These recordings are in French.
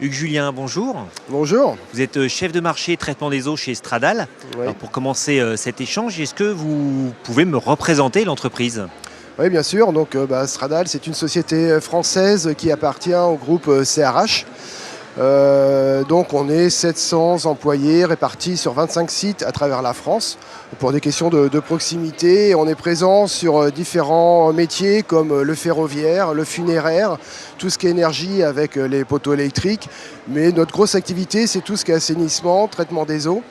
Hugues Julien, bonjour. Bonjour. Vous êtes chef de marché traitement des eaux chez Stradal. Oui. Alors pour commencer cet échange, est-ce que vous pouvez me représenter l'entreprise? Oui, bien sûr. Donc, Stradal, c'est une société française qui appartient au groupe CRH. Donc, on est 700 employés répartis sur 25 sites à travers la France. Pour des questions de proximité, on est présent sur différents métiers comme le ferroviaire, le funéraire, tout ce qui est énergie avec les poteaux électriques. Mais notre grosse activité, c'est tout ce qui est assainissement, traitement des eaux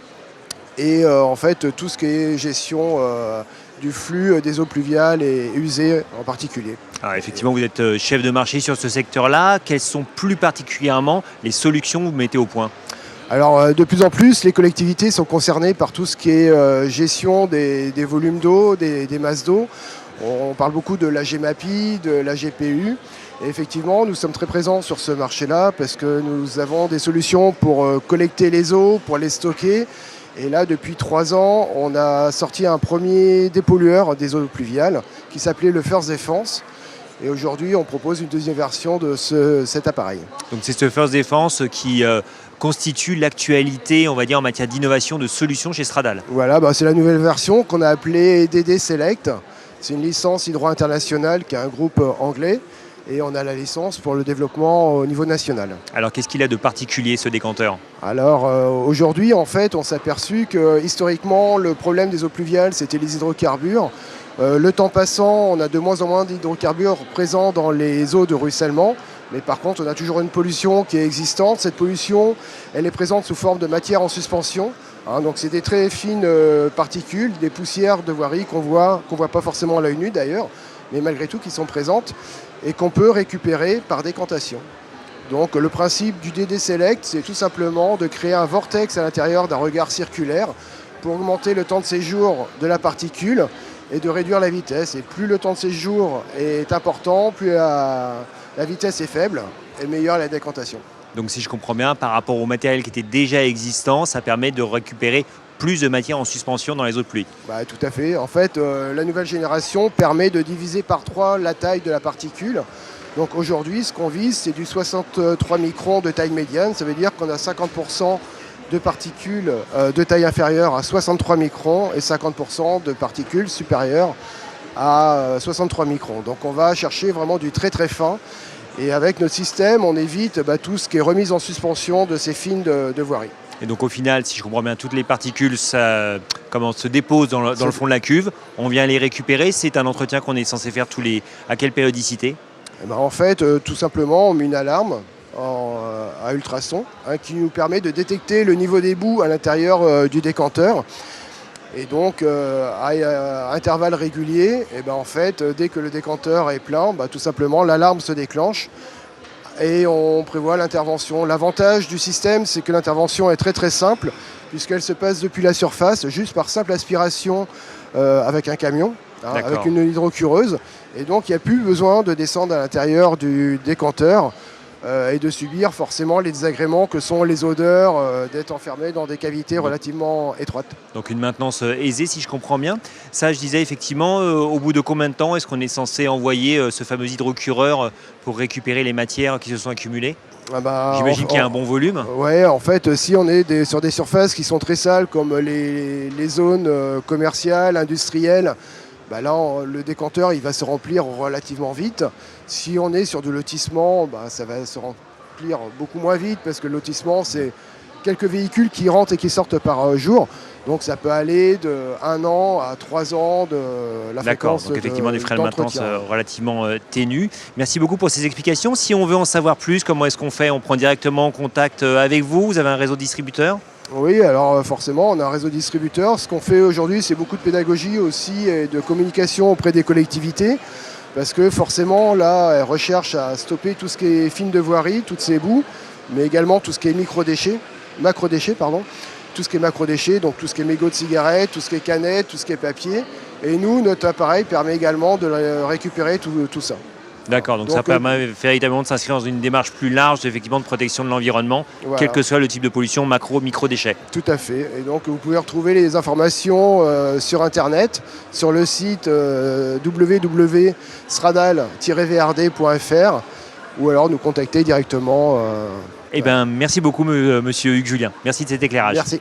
et en fait tout ce qui est gestion du flux des eaux pluviales et usées en particulier. Alors effectivement, vous êtes chef de marché sur ce secteur-là. Quelles sont plus particulièrement les solutions que vous mettez au point? Alors de plus en plus, les collectivités sont concernées par tout ce qui est gestion des volumes d'eau, des masses d'eau. On parle beaucoup de la GEMAPI, de la GPU. Et effectivement, nous sommes très présents sur ce marché-là parce que nous avons des solutions pour collecter les eaux, pour les stocker. Et là, depuis 3 ans, on a sorti un premier dépollueur des eaux pluviales qui s'appelait le First Defense. Et aujourd'hui, on propose une deuxième version de cet appareil. Donc c'est ce First Defense qui constitue l'actualité, on va dire, en matière d'innovation de solutions chez Stradal. Voilà, c'est la nouvelle version qu'on a appelée DD Select. C'est une licence Hydro International qui est un groupe anglais. Et on a la licence pour le développement au niveau national. Alors qu'est-ce qu'il a de particulier ce décanteur? Alors aujourd'hui, en fait, on s'est aperçu que historiquement, le problème des eaux pluviales, c'était les hydrocarbures. Le temps passant, on a de moins en moins d'hydrocarbures présents dans les eaux de ruissellement. Mais par contre, on a toujours une pollution qui est existante. Cette pollution, elle est présente sous forme de matière en suspension. Donc c'est des très fines particules, des poussières de voirie qu'on voit pas forcément à l'œil nu d'ailleurs, mais malgré tout qui sont présentes et qu'on peut récupérer par décantation. Donc le principe du DD Select, c'est tout simplement de créer un vortex à l'intérieur d'un regard circulaire pour augmenter le temps de séjour de la particule et de réduire la vitesse. Et plus le temps de séjour est important, plus la vitesse est faible et meilleure la décantation. Donc si je comprends bien, par rapport au matériel qui était déjà existant, ça permet de récupérer plus de matière en suspension dans les eaux de pluie. Tout à fait. En fait, la nouvelle génération permet de diviser par 3 la taille de la particule. Donc aujourd'hui, ce qu'on vise, c'est du 63 microns de taille médiane. Ça veut dire qu'on a 50% de particules de taille inférieure à 63 microns et 50% de particules supérieures à 63 microns. Donc on va chercher vraiment du très très fin. Et avec notre système, on évite tout ce qui est remise en suspension de ces fils de voirie. Et donc au final, si je comprends bien, toutes les particules se déposent dans le fond de la cuve. On vient les récupérer. C'est un entretien qu'on est censé faire à quelle périodicité? En fait, tout simplement, on met une alarme à ultrasons qui nous permet de détecter le niveau des boues à l'intérieur du décanteur. Et donc, à intervalles réguliers, en fait, dès que le décanteur est plein, tout simplement, l'alarme se déclenche et on prévoit l'intervention. L'avantage du système, c'est que l'intervention est très très simple, puisqu'elle se passe depuis la surface, juste par simple aspiration avec un camion, avec une hydrocureuse. Et donc, il n'y a plus besoin de descendre à l'intérieur du décanteur et de subir forcément les désagréments que sont les odeurs d'être enfermé dans des cavités relativement étroites. Donc une maintenance aisée, si je comprends bien. Ça, je disais effectivement, au bout de combien de temps est-ce qu'on est censé envoyer ce fameux hydrocureur pour récupérer les matières qui se sont accumulées? J'imagine qu'il y a un bon volume. Oui, en fait, si on est sur des surfaces qui sont très sales, comme les zones commerciales, industrielles, là, le décanteur il va se remplir relativement vite. Si on est sur du lotissement, ça va se remplir beaucoup moins vite parce que le lotissement, c'est quelques véhicules qui rentrent et qui sortent par jour. Donc ça peut aller de 1 an à 3 ans de la fréquence. D'accord, donc effectivement des frais de maintenance relativement ténus. Merci beaucoup pour ces explications. Si on veut en savoir plus, comment est-ce qu'on fait? On prend directement contact avec vous? Vous avez un réseau distributeur? Oui, alors forcément, on a un réseau distributeur. Ce qu'on fait aujourd'hui, c'est beaucoup de pédagogie aussi et de communication auprès des collectivités. Parce que forcément, là, elles recherchent à stopper tout ce qui est fine de voirie, toutes ces boues, mais également tout ce qui est macrodéchets, tout ce qui est macrodéchets, donc tout ce qui est mégots de cigarettes, tout ce qui est canettes, tout ce qui est papier. Et nous, notre appareil permet également de récupérer tout ça. D'accord, donc ça permet véritablement de s'inscrire dans une démarche plus large effectivement, de protection de l'environnement, voilà, quel que soit le type de pollution, macro, micro-déchets. Tout à fait. Et donc vous pouvez retrouver les informations sur Internet, sur le site www.stradal-vrd.fr ou alors nous contacter directement Eh ben, merci beaucoup, monsieur Hugues Julien. Merci de cet éclairage. Merci.